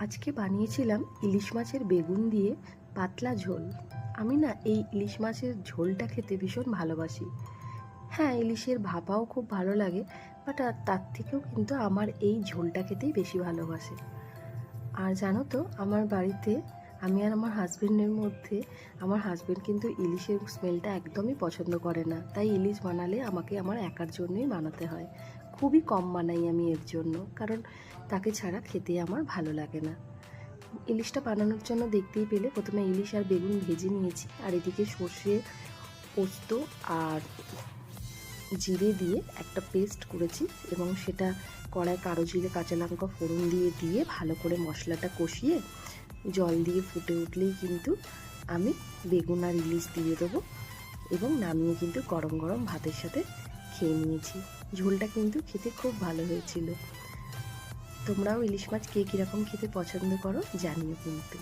আজকে বানিয়েছিলাম ইলিশ মাছের বেগুন দিয়ে পাতলা ঝোল। আমি না এই ইলিশ মাছের ঝোলটা খেতে ভীষণ ভালোবাসি। হ্যাঁ, ইলিশের ভাপাও খুব ভালো লাগে, বাট তার থেকেও কিন্তু আমার এই ঝোলটা খেতেই বেশি ভালোবাসে। আর জানো তো, আমার বাড়িতে আমি আর আমার হাজবেন্ডের মধ্যে আমার হাজবেন্ড কিন্তু ইলিশের স্মেলটা একদমই পছন্দ করে না, তাই ইলিশ বানালে আমাকে আমার একার জন্যই বানাতে হয়। খুবই কম বানাই আমি এর জন্য, কারণ তাকে ছাড়া খেতে আমার ভালো লাগে না। ইলিশটা বানানোর জন্য দেখতেই পেলে প্রথমে ইলিশ আর বেগুন ভেজে নিয়েছি, আর এদিকে সর্ষে, পোস্ত আর জিরে দিয়ে একটা পেস্ট করেছি, এবং সেটা কড়ায় কালো জিরে কাঁচা লঙ্কা ফোড়ন দিয়ে ভালো করে মশলাটা কষিয়ে জল দিয়ে ফুটে উঠলেই কিন্তু আমি বেগুন আর ইলিশ দিয়ে দেবো, এবং নামিয়ে কিন্তু গরম গরম ভাতের সাথে খেয়ে নিয়েছি। ঝোলটা কিন্তু খেতে খুব ভালো হয়েছিল। তোমরাও ইলিশ মাছ কে কীরকম খেতে পছন্দ করো জানিও কিন্তু।